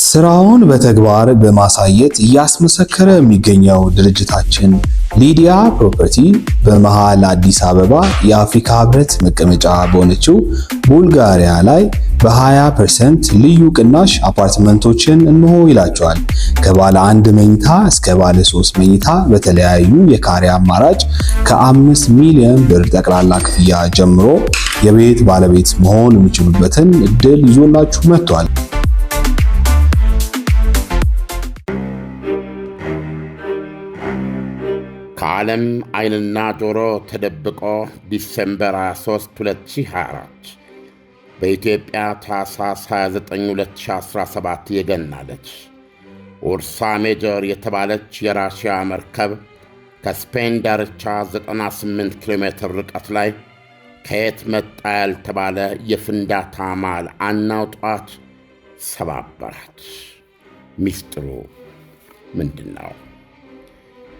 ስራውን በተግባር በማሳየት እያስመሰከረ የሚገኘው ድርጅታችን ሊዲያ ፕሮፐርቲ በመሃል አዲስ አበባ የአፍሪካ ህብረት መቀመጫ በሆነችው ቡልጋሪያ ላይ በ20% ልዩ ቅናሽ አፓርትመንቶችን እንሆ ይላቸዋል። ከባለ 1 መኝታ እስከ ባለ 3 መኝታ በተለያዩ የካሬ አማራጭ ከ5 ሚሊዮን ብር ጠቅላላ ክፍያ ጀምሮ የቤት ባለቤት መሆን የሚችሉበትን እድል ይዞላችሁ መጥቷል። ከዓለም ዓይንና ጆሮ ተደብቆ ዲሴምበር 23 2024 በኢትዮጵያ ታኅሳስ 29 2017 የገና ዕለት ኡርሳ ሜጀር የተባለች የራሽያ መርከብ ከስፔን ዳርቻ 98 ኪሎ ሜትር ርቀት ላይ ከየት መጣ ያልተባለ የፍንዳታ ማል አናውጧት ሰባበራት። ሚስጥሩ ምንድን ነው?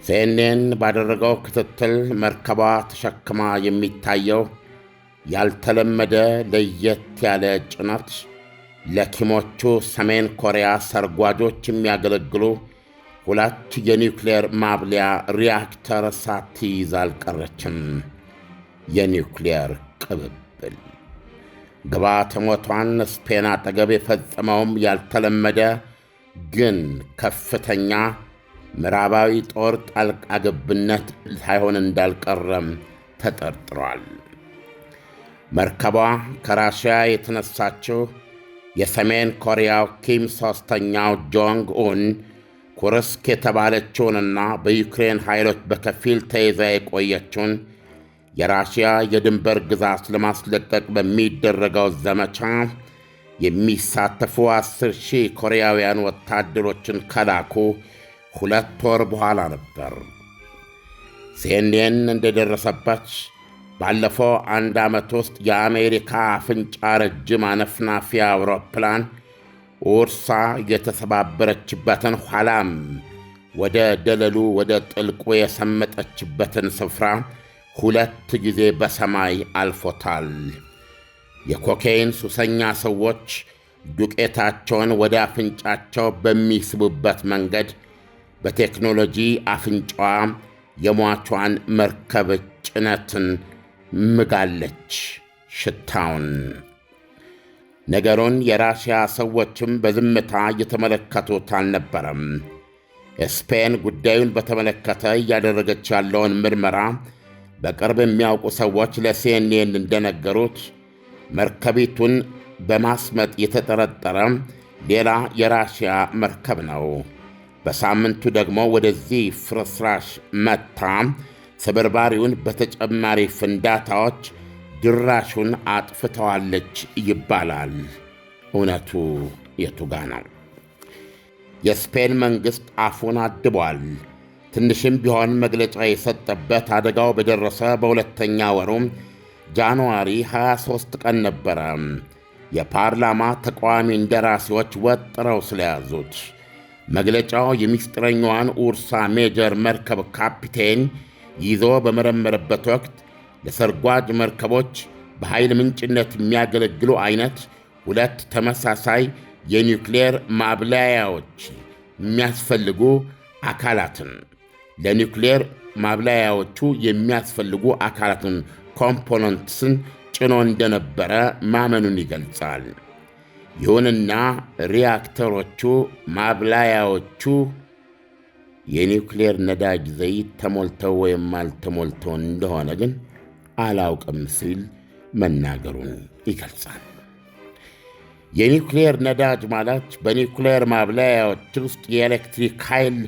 ሲኤንኤን ባደረገው ክትትል መርከቧ ተሸክማ የሚታየው ያልተለመደ ለየት ያለ ጭነት ለኪሞቹ ሰሜን ኮሪያ ሰርጓጆች የሚያገለግሉ 2 የኒውክሌር ማብለያ ሪያክተር ሳትይዝ አልቀረችም። የኒውክሌር ቅብብል ግብዓተ ሞቷን ስፔን አጠገብ የፈጸመውም ያልተለመደ ግን ከፍተኛ ምዕራባዊ ጦር ጣልቃ ገብነት ሳይሆን እንዳልቀረም ተጠርጥሯል። መርከቧ ከራሽያ የተነሳችው የሰሜን ኮሪያው ኪም 3ኛው ጆንግ ኡን ኩርስክ የተባለችውንና በዩክሬን ኃይሎች በከፊል ተይዛ የቆየችውን የራሽያ የድንበር ግዛት ለማስለቀቅ በሚደረገው ዘመቻ የሚሳተፉ 10,000 ኮሪያውያን ወታደሮችን ከላኩ 2 ወር በኋላ ነበር። ሲኤንኤን እንደደረሰበት ባለፈው 1 ዓመት ውስጥ የአሜሪካ አፍንጫ ረጅም አነፍናፊ አውሮፕላን ኡርሳ የተሰባበረችበትን ኋላም ወደ ደለሉ ወደ ጥልቁ የሰመጠችበትን ስፍራ 2 ጊዜ በሰማይ አልፎታል። የኮኬይን ሱሰኛ ሰዎች ዱቄታቸውን ወደ አፍንጫቸው በሚስቡበት መንገድ በቴክኖሎጂ አፍንጫዋ የሟቿን መርከብ ጭነትን ምጋለች ሽታውን። ነገሩን የራሽያ ሰዎችም በዝምታ እየተመለከቱት አልነበረም። ስፔን ጉዳዩን በተመለከተ እያደረገች ያለውን ምርመራ በቅርብ የሚያውቁ ሰዎች ለሲኤንኤን እንደነገሩት መርከቢቱን በማስመጥ የተጠረጠረ ሌላ የራሽያ መርከብ ነው። በሳምንቱ ደግሞ ወደዚህ ፍርስራሽ መታ ስብርባሪውን በተጨማሪ ፍንዳታዎች ድራሹን አጥፍተዋለች ይባላል። እውነቱ የቱጋ ነው? የስፔን መንግሥት አፉን አድቧል። ትንሽም ቢሆን መግለጫ የሰጠበት አደጋው በደረሰ በሁለተኛ ወሩም ጃንዋሪ 23 ቀን ነበረ። የፓርላማ ተቃዋሚ እንደራሴዎች ወጥረው ስለያዙት መግለጫው የሚስጥረኛዋን ኡርሳ ሜጀር መርከብ ካፒቴን ይዞ በመረመረበት ወቅት ለሰርጓጅ መርከቦች በኃይል ምንጭነት የሚያገለግሉ አይነት 2 ተመሳሳይ የኒውክሌር ማብላያዎች የሚያስፈልጉ አካላትን ለኒውክሌር ማብላያዎቹ የሚያስፈልጉ አካላትን ኮምፖነንትስን ጭኖ እንደነበረ ማመኑን ይገልጻል። ይሁንና ሪያክተሮቹ ማብላያዎቹ የኒውክሌር ነዳጅ ዘይት ተሞልተው ወይም አልተሞልተው እንደሆነ ግን አላውቅም ሲል መናገሩን ይገልጻል። የኒውክሌር ነዳጅ ማለት በኒውክሌር ማብላያዎች ውስጥ የኤሌክትሪክ ኃይል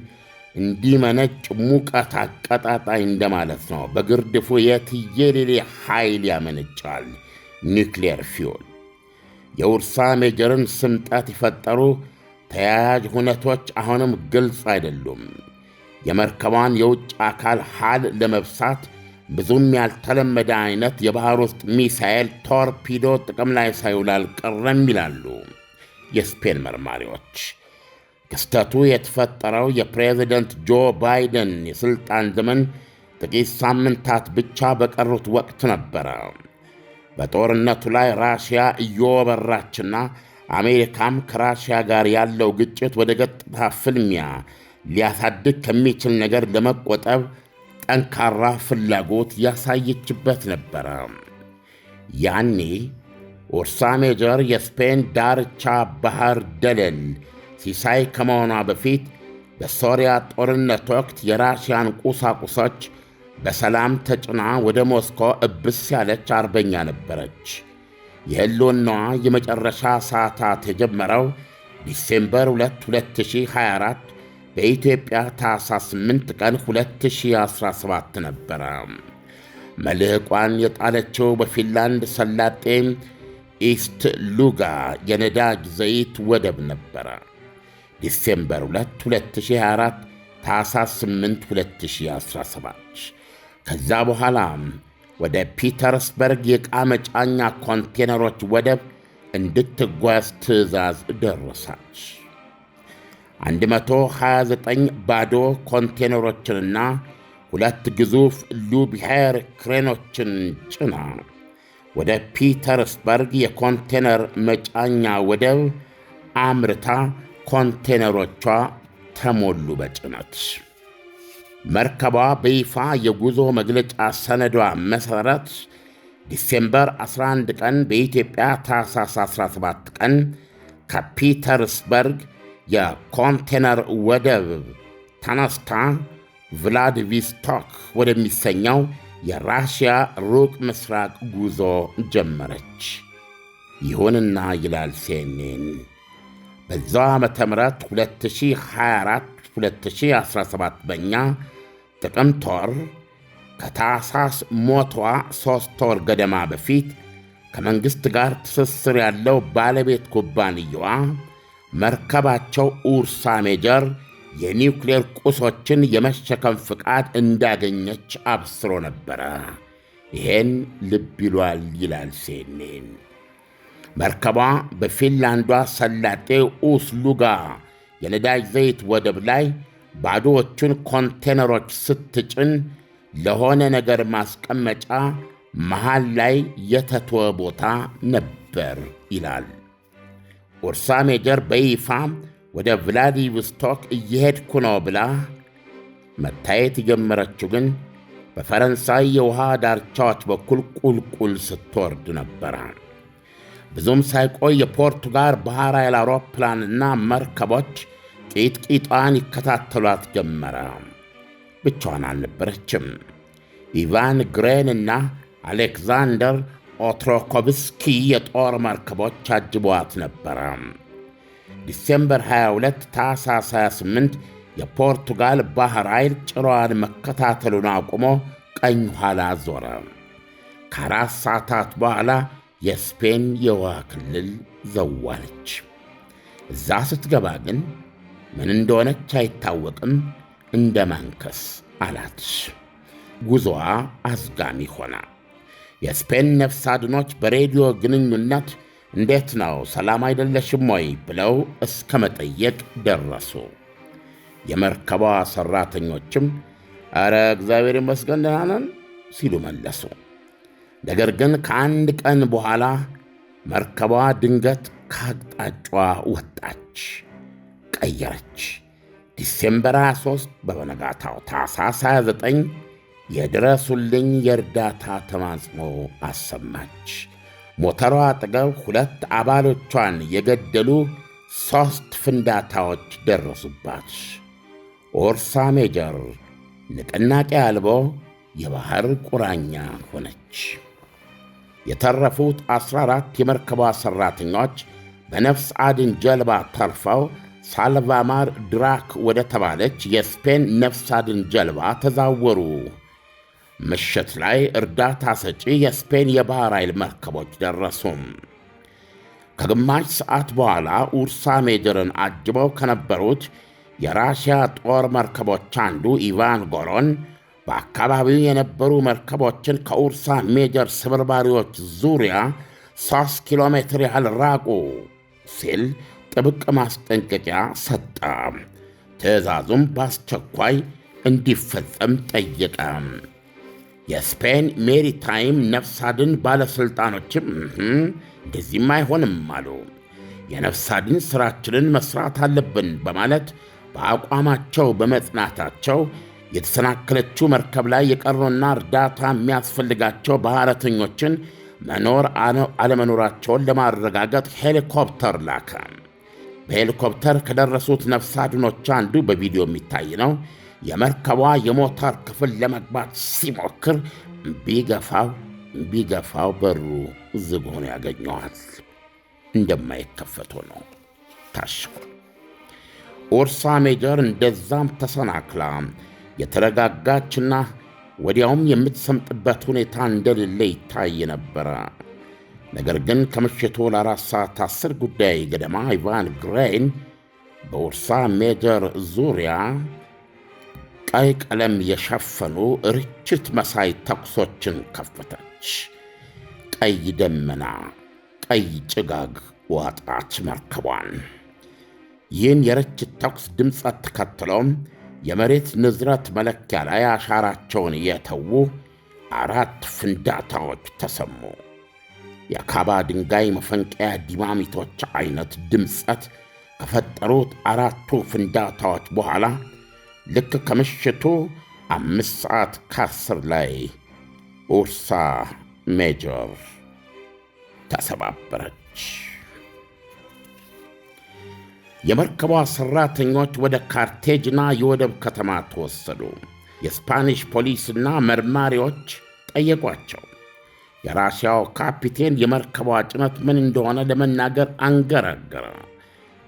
እንዲመነጭ ሙቀት አቀጣጣይ እንደማለት ነው። በግርድፉ የትየሌሌ ኃይል ያመነጫል። ኒውክሌር ፊውል የኡርሳ ሜጀርን ስምጠት የፈጠሩ ተያያዥ ሁነቶች አሁንም ግልጽ አይደሉም። የመርከቧን የውጭ አካል ሃል ለመብሳት ብዙም ያልተለመደ አይነት የባሕር ውስጥ ሚሳኤል ቶርፒዶ ጥቅም ላይ ሳይውል አልቀረም ይላሉ የስፔን መርማሪዎች። ክስተቱ የተፈጠረው የፕሬዝደንት ጆ ባይደን የሥልጣን ዘመን ጥቂት ሳምንታት ብቻ በቀሩት ወቅት ነበረ። በጦርነቱ ላይ ራሽያ እየወበራችና አሜሪካም ከራሽያ ጋር ያለው ግጭት ወደ ቀጥታ ፍልሚያ ሊያሳድግ ከሚችል ነገር ለመቆጠብ ጠንካራ ፍላጎት ያሳየችበት ነበረ። ያኔ ኡርሳ ሜጀር የስፔን ዳርቻ ባህር ደለል ሲሳይ ከመሆኗ በፊት በሶሪያ ጦርነት ወቅት የራሽያን ቁሳቁሶች በሰላም ተጭና ወደ ሞስኮ እብስ ያለች አርበኛ ነበረች። የሕልውናዋ የመጨረሻ ሰዓታት የጀመረው ዲሴምበር 2 2024 በኢትዮጵያ ታኅሳስ 8 ቀን 2017 ነበረ። መልሕቋን የጣለችው በፊንላንድ ሰላጤ ኢስት ሉጋ የነዳጅ ዘይት ወደብ ነበረ። ዲሴምበር 2 2024 ታኅሳስ 8 2017 ከዛ በኋላ ወደ ፒተርስበርግ የዕቃ መጫኛ ኮንቴነሮች ወደብ እንድትጓዝ ትዕዛዝ ደረሳች። 129 ባዶ ኮንቴነሮችንና 2 ግዙፍ ሉብሄር ክሬኖችን ጭና ወደ ፒተርስበርግ የኮንቴነር መጫኛ ወደብ አምርታ ኮንቴነሮቿ ተሞሉ በጭነት። መርከቧ በይፋ የጉዞ መግለጫ ሰነዷ መሠረት ዲሴምበር 11 ቀን በኢትዮጵያ ታኅሳስ 17 ቀን ከፒተርስበርግ የኮንቴነር ወደብ ተነስታ ቭላዲቪስቶክ ወደሚሰኘው የራሽያ ሩቅ ምስራቅ ጉዞ ጀመረች። ይሁንና ይላል ሲኤንኤን በዛው ዓመተ ምህረት 2024-2017 በኛ ጥቅምት ወር ከታኅሳስ ሞቷ 3 ወር ገደማ በፊት ከመንግሥት ጋር ትስስር ያለው ባለቤት ኩባንያዋ መርከባቸው ኡርሳ ሜጀር የኒውክሌር ቁሶችን የመሸከም ፍቃድ እንዳገኘች አብስሮ ነበረ። ይሄን ልብ ይሏል ይላል ሲኤንኤን። መርከቧ በፊንላንዷ ሰላጤ ኡስሉጋ የነዳጅ ዘይት ወደብ ላይ ባዶዎቹን ኮንቴነሮች ስትጭን ለሆነ ነገር ማስቀመጫ መሃል ላይ የተተወ ቦታ ነበር ይላል። ኡርሳ ሜጀር በይፋ ወደ ቭላዲቭስቶክ እየሄድኩ ነው ብላ መታየት የጀመረችው ግን በፈረንሳይ የውሃ ዳርቻዎች በኩል ቁልቁል ስትወርድ ነበረ። ብዙም ሳይቆይ የፖርቱጋል ባሕር ኃይል አውሮፕላንና መርከቦች ቂጥቂጧን ይከታተሏት ጀመረ። ብቻዋን አልነበረችም። ኢቫን ግሬንና አሌክዛንደር ኦትሮኮቭስኪ የጦር መርከቦች አጅበዋት ነበረ። ዲሴምበር 22 ታኅሳስ 28 የፖርቱጋል ባሕር ኃይል ጭሯን መከታተሉን አቁሞ ቀኝ ኋላ ዞረ። ከ4 ሰዓታት በኋላ የስፔን የውሃ ክልል ዘዋለች። እዛ ስትገባ ግን ምን እንደሆነች አይታወቅም፣ እንደ ማንከስ አላት። ጉዞዋ አዝጋሚ ሆነ። የስፔን ነፍስ አድኖች በሬዲዮ ግንኙነት እንዴት ነው ሰላም አይደለሽም ወይ ብለው እስከ መጠየቅ ደረሱ። የመርከቧ ሠራተኞችም ኧረ እግዚአብሔር ይመስገን ደህና ነን ሲሉ መለሱ። ነገር ግን ከአንድ ቀን በኋላ መርከቧ ድንገት ከአቅጣጫዋ ወጣች፣ ቀየረች። ዲሴምበር 23 በበነጋታው ታኅሳስ 29 የድረሱልኝ የእርዳታ ተማጽኖ አሰማች። ሞተሯ አጠገብ 2 አባሎቿን የገደሉ 3 ፍንዳታዎች ደረሱባት። ኡርሳ ሜጀር ንቅናቄ አልቦ የባሕር ቁራኛ ሆነች። የተረፉት 14 የመርከቧ ሠራተኞች በነፍስ አድን ጀልባ ተርፈው ሳልቫማር ድራክ ወደ ተባለች የስፔን ነፍስ አድን ጀልባ ተዛወሩ። ምሽት ላይ እርዳታ ሰጪ የስፔን የባሕር ኃይል መርከቦች ደረሱ። ከግማሽ ሰዓት በኋላ ኡርሳ ሜጀርን አጅበው ከነበሩት የራሽያ ጦር መርከቦች አንዱ ኢቫን ጎሮን በአካባቢው የነበሩ መርከቦችን ከኡርሳ ሜጀር ስብርባሪዎች ዙሪያ 3 ኪሎ ሜትር ያህል ራቁ ሲል ጥብቅ ማስጠንቀቂያ ሰጠ። ትዕዛዙም በአስቸኳይ እንዲፈጸም ጠየቀ። የስፔን ሜሪታይም ነፍስ አድን ባለሥልጣኖችም እንደዚህም አይሆንም አሉ። የነፍስ አድን ሥራችንን መሥራት አለብን በማለት በአቋማቸው በመጽናታቸው የተሰናከለችው መርከብ ላይ የቀሩና እርዳታ የሚያስፈልጋቸው ባህረተኞችን መኖር አለመኖራቸውን ለማረጋገጥ ሄሊኮፕተር ላከ። በሄሊኮፕተር ከደረሱት ነፍስ አድኖች አንዱ በቪዲዮ የሚታይ ነው። የመርከቧ የሞተር ክፍል ለመግባት ሲሞክር ቢገፋው በሩ ዝግ ሆኖ ያገኘዋል። እንደማይከፈት ነው ታሽጎ። ኡርሳ ሜጀር እንደዛም ተሰናክላ የተረጋጋችና ወዲያውም የምትሰምጥበት ሁኔታ እንደሌለ ይታይ ነበረ። ነገር ግን ከምሽቱ ለ4 ሰዓት 10 ጉዳይ ገደማ ኢቫን ግሬን በኡርሳ ሜጀር ዙሪያ ቀይ ቀለም የሸፈኑ ርችት መሳይ ተኩሶችን ከፈተች። ቀይ ደመና፣ ቀይ ጭጋግ ዋጣች መርከቧን። ይህን የርችት ተኩስ ድምፀት ተከትሎም የመሬት ንዝረት መለኪያ ላይ አሻራቸውን የተዉ 4 ፍንዳታዎች ተሰሙ። የካባ ድንጋይ መፈንቀያ ዲናሚቶች አይነት ድምፀት ከፈጠሩት 4ቱ ፍንዳታዎች በኋላ ልክ ከምሽቱ 5 ሰዓት ከ10 ላይ ኡርሳ ሜጀር ተሰባበረች። የመርከቧ ሠራተኞች ወደ ካርቴጅና የወደብ ከተማ ተወሰዱ። የስፓኒሽ ፖሊስና መርማሪዎች ጠየቋቸው። የራሽያው ካፒቴን የመርከቧ ጭነት ምን እንደሆነ ለመናገር አንገራገረ።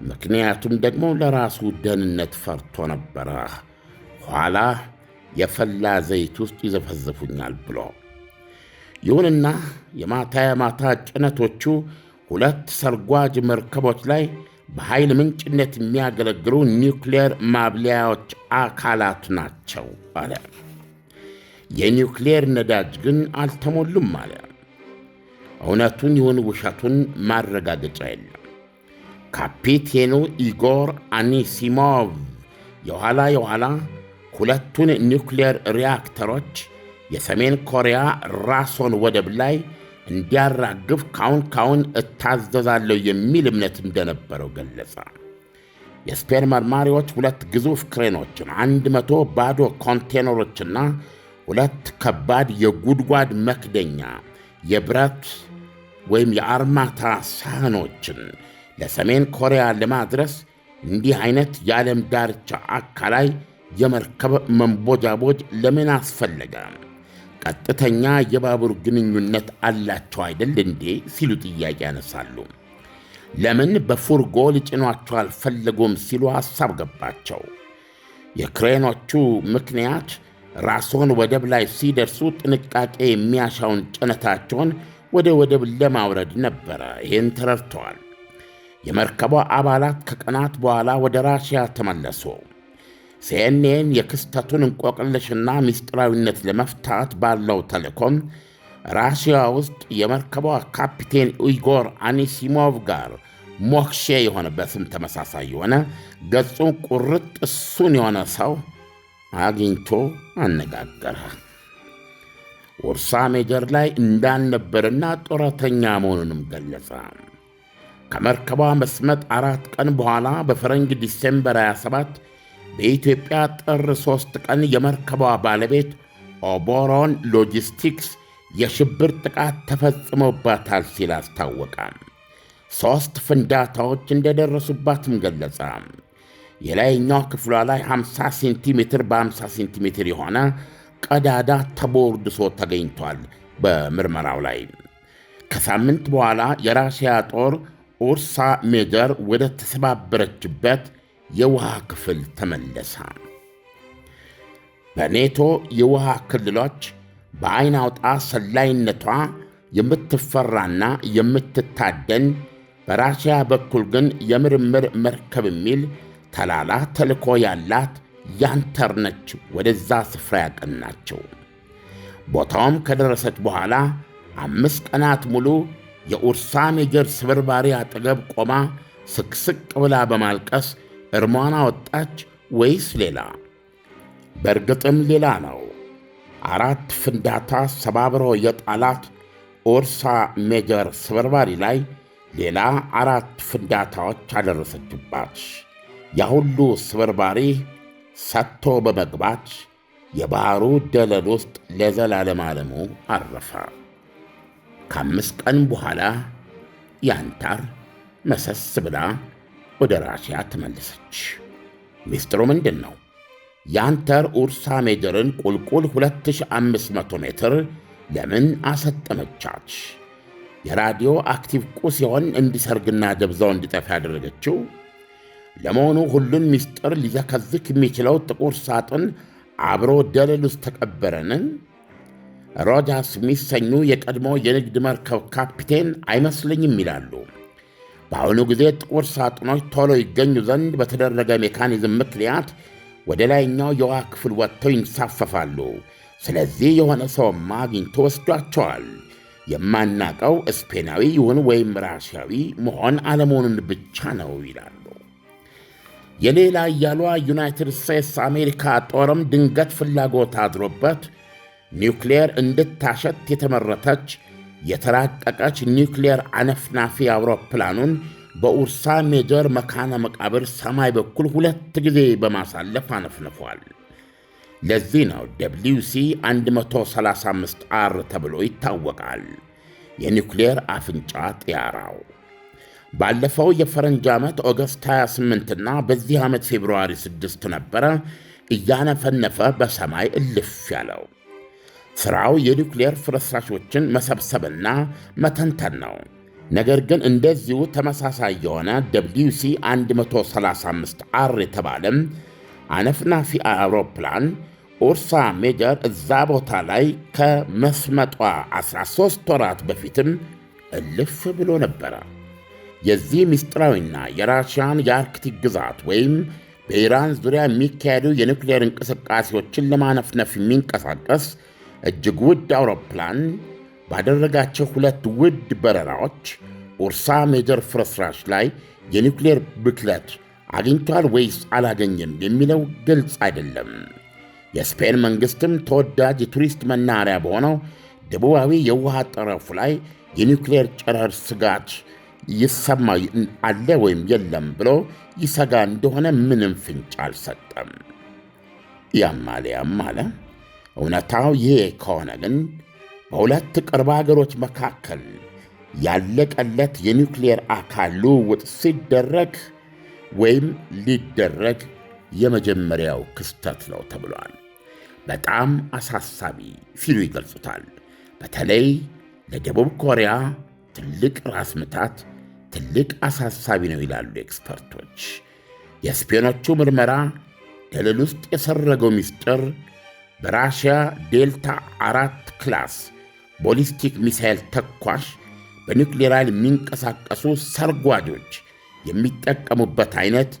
ምክንያቱም ደግሞ ለራሱ ደህንነት ፈርቶ ነበረ። ኋላ የፈላ ዘይት ውስጥ ይዘፈዘፉኛል ብሎ። ይሁንና የማታ ጭነቶቹ 2 ሰርጓጅ መርከቦች ላይ በኃይል ምንጭነት የሚያገለግሉ ኒውክሌር ማብለያዎች አካላት ናቸው አለ። የኒውክሌር ነዳጅ ግን አልተሞሉም አለ። እውነቱን ይሁን ውሸቱን ማረጋገጫ የለም። ካፒቴኑ ኢጎር አኒሲሞቭ የኋላ 2ቱን ኒውክሌር ሪያክተሮች የሰሜን ኮሪያ ራሶን ወደብ ላይ እንዲያራግፍ ካሁን እታዘዛለሁ የሚል እምነት እንደነበረው ገለጸ። የስፔን መርማሪዎች 2 ግዙፍ ክሬኖችን፣ 100 ባዶ ኮንቴነሮችና 2 ከባድ የጉድጓድ መክደኛ የብረት ወይም የአርማታ ሳህኖችን ለሰሜን ኮሪያ ለማድረስ እንዲህ አይነት የዓለም ዳርቻ አካላይ የመርከብ መንቦጃቦጅ ለምን አስፈለገ? ቀጥተኛ የባቡር ግንኙነት አላቸው አይደል እንዴ ሲሉ ጥያቄ ያነሳሉ። ለምን በፉርጎ ሊጭኗቸው አልፈለጉም ሲሉ ሐሳብ ገባቸው። የክሬኖቹ ምክንያት ራስዎን ወደብ ላይ ሲደርሱ ጥንቃቄ የሚያሻውን ጭነታቸውን ወደ ወደብ ለማውረድ ነበረ። ይህን ተረድተዋል። የመርከቧ አባላት ከቀናት በኋላ ወደ ራሽያ ተመለሱ። ሲኤንኤን የክስተቱን እንቆቅልሽና ምስጢራዊነት ለመፍታት ባለው ተልእኮም ራሽያ ውስጥ የመርከቧ ካፒቴን ኢጎር አኒሲሞቭ ጋር ሞክሼ የሆነ በስም ተመሳሳይ የሆነ ገጹን ቁርጥ እሱን የሆነ ሰው አግኝቶ አነጋገረ። ኡርሳ ሜጀር ላይ እንዳልነበርና ጡረተኛ መሆኑንም ገለጸ። ከመርከቧ መስመጥ 4 ቀን በኋላ በፈረንጅ ዲሴምበር 27 በኢትዮጵያ ጥር 3 ቀን የመርከቧ ባለቤት ኦቦሮን ሎጂስቲክስ የሽብር ጥቃት ተፈጽሞባታል ሲል አስታወቀ። 3 ፍንዳታዎች እንደደረሱባትም ገለጸ። የላይኛው ክፍሏ ላይ 50 ሴንቲሜትር በ50 ሴንቲሜትር የሆነ ቀዳዳ ተቦርድሶ ተገኝቷል። በምርመራው ላይ ከሳምንት በኋላ የራሽያ ጦር ኡርሳ ሜጀር ወደ ተሰባበረችበት የውሃ ክፍል ተመለሰ። በኔቶ የውሃ ክልሎች በዐይን አውጣ ሰላይነቷ የምትፈራና የምትታደን፣ በራሽያ በኩል ግን የምርምር መርከብ የሚል ተላላ ተልኮ ያላት ያንተር ነች ወደዛ ስፍራ ያቀናቸው። ቦታውም ከደረሰች በኋላ 5 ቀናት ሙሉ የኡርሳ ሜጀር ስብርባሪ አጠገብ ቆማ ስቅስቅ ብላ በማልቀስ እርሟን አወጣች ወይስ ሌላ? በእርግጥም ሌላ ነው። 4 ፍንዳታ ሰባብሮ የጣላት ኡርሳ ሜጀር ስብርባሪ ላይ ሌላ 4 ፍንዳታዎች አደረሰችባት። ያሁሉ ስብርባሪ ሰጥቶ በመግባት የባህሩ ደለል ውስጥ ለዘላለም ዓለሙ አረፈ። ከ5 ቀን በኋላ ያንታር መሰስ ብላ ወደ ራሽያ ተመለሰች። ሚስጥሩ ምንድን ነው? ያንታር ኡርሳ ሜጀርን ቁልቁል 2500 ሜትር ለምን አሰጠመቻች? የራዲዮ አክቲቭ ቁስ ሲሆን እንዲሰርግና ደብዛው እንዲጠፋ ያደረገችው? ለመሆኑ ሁሉን ሚስጥር ሊዘከዝክ የሚችለው ጥቁር ሳጥን አብሮ ደለል ውስጥ ተቀበረን? ሮጃርስ የሚሰኙ የቀድሞ የንግድ መርከብ ካፒቴን አይመስልኝም ይላሉ። በአሁኑ ጊዜ ጥቁር ሳጥኖች ቶሎ ይገኙ ዘንድ በተደረገ ሜካኒዝም ምክንያት ወደ ላይኛው የውሃ ክፍል ወጥተው ይንሳፈፋሉ። ስለዚህ የሆነ ሰውማ አግኝቶ ወስዷቸዋል። የማናቀው ስፔናዊ ይሁን ወይም ራሽያዊ መሆን አለመሆኑን ብቻ ነው ይላሉ። የሌላ እያሏ ዩናይትድ ስቴትስ አሜሪካ ጦርም ድንገት ፍላጎት አድሮበት ኒውክሌር እንድታሸት የተመረተች የተራቀቀች ኒውክሌር አነፍናፊ አውሮፕላኑን በኡርሳ ሜጀር መካነ መቃብር ሰማይ በኩል 2 ጊዜ በማሳለፍ አነፍንፏል። ለዚህ ነው WC 135R ተብሎ ይታወቃል። የኒውክሌር አፍንጫ ጥያራው ባለፈው የፈረንጅ ዓመት ኦገስት 28ና በዚህ ዓመት ፌብሩዋሪ 6 ነበረ እያነፈነፈ በሰማይ እልፍ ያለው። ሥራው የኒውክሌር ፍርስራሾችን መሰብሰብና መተንተን ነው። ነገር ግን እንደዚሁ ተመሳሳይ የሆነ WC 135R የተባለም አነፍናፊ አውሮፕላን ኡርሳ ሜጀር እዛ ቦታ ላይ ከመስመጧ 13 ወራት በፊትም እልፍ ብሎ ነበረ። የዚህ ምስጢራዊና የራሽያን የአርክቲክ ግዛት ወይም በኢራን ዙሪያ የሚካሄዱ የኒውክሌር እንቅስቃሴዎችን ለማነፍነፍ የሚንቀሳቀስ እጅግ ውድ አውሮፕላን ባደረጋቸው 2 ውድ በረራዎች ኡርሳ ሜጀር ፍርስራሽ ላይ የኒውክሌር ብክለት አግኝቷል ወይስ አላገኘም የሚለው ግልጽ አይደለም። የስፔን መንግሥትም ተወዳጅ የቱሪስት መናኸሪያ በሆነው ደቡባዊ የውሃ ጠረፉ ላይ የኒውክሌር ጨረር ስጋት ይሰማ አለ ወይም የለም ብሎ ይሰጋ እንደሆነ ምንም ፍንጭ አልሰጠም። ያም አለ። እውነታው ይሄ ከሆነ ግን በሁለት ቅርብ አገሮች መካከል ያለቀለት የኒውክሌር አካል ልውውጥ ሲደረግ ወይም ሊደረግ የመጀመሪያው ክስተት ነው ተብሏል። በጣም አሳሳቢ ሲሉ ይገልጹታል። በተለይ ለደቡብ ኮሪያ ትልቅ ራስ ምታት፣ ትልቅ አሳሳቢ ነው ይላሉ ኤክስፐርቶች። የስፔኖቹ ምርመራ ደለል ውስጥ የሰረገው ምስጢር በራሽያ ዴልታ 4 ክላስ ቦሊስቲክ ሚሳይል ተኳሽ በኒውክሌር ኃይል የሚንቀሳቀሱ ሰርጓጆች የሚጠቀሙበት አይነት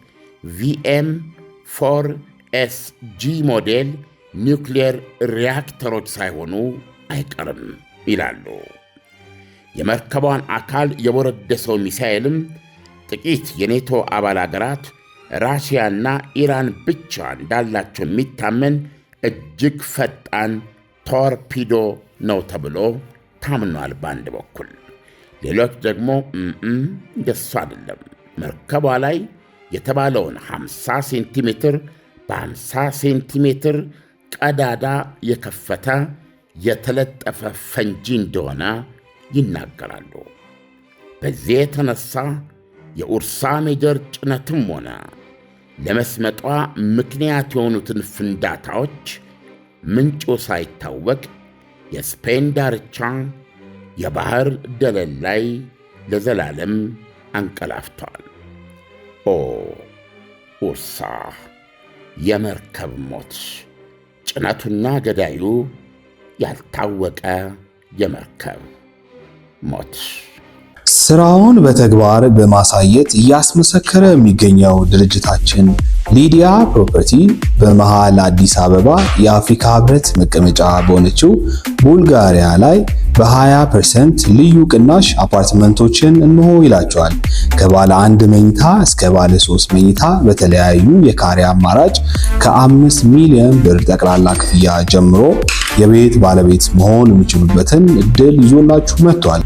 VM4SG ሞዴል ኒውክሌር ሪያክተሮች ሳይሆኑ አይቀርም ይላሉ። የመርከቧን አካል የወረደሰው ሚሳኤልም ጥቂት የኔቶ አባል አገራት ራሽያና ኢራን ብቻ እንዳላቸው የሚታመን እጅግ ፈጣን ቶርፒዶ ነው ተብሎ ታምኗል በአንድ በኩል። ሌሎች ደግሞ እንደሱ አይደለም፣ መርከቧ ላይ የተባለውን 50 ሴንቲሜትር በ50 ሴንቲሜትር ቀዳዳ የከፈተ የተለጠፈ ፈንጂ እንደሆነ ይናገራሉ። በዚህ የተነሳ የኡርሳ ሜጀር ጭነትም ሆነ ለመስመጧ ምክንያት የሆኑትን ፍንዳታዎች ምንጩ ሳይታወቅ የስፔን ዳርቻ የባህር ደለል ላይ ለዘላለም አንቀላፍተዋል። ኦ ኡርሳ፣ የመርከብ ሞት፣ ጭነቱና ገዳዩ ያልታወቀ የመርከብ ሞት። ስራውን በተግባር በማሳየት እያስመሰከረ የሚገኘው ድርጅታችን ሊዲያ ፕሮፐርቲ በመሃል አዲስ አበባ የአፍሪካ ህብረት መቀመጫ በሆነችው ቡልጋሪያ ላይ በ20% ልዩ ቅናሽ አፓርትመንቶችን እንሆ ይላቸዋል። ከባለ 1 መኝታ እስከ ባለ 3 መኝታ በተለያዩ የካሬ አማራጭ ከ5 ሚሊዮን ብር ጠቅላላ ክፍያ ጀምሮ የቤት ባለቤት መሆን የሚችሉበትን እድል ይዞላችሁ መጥቷል።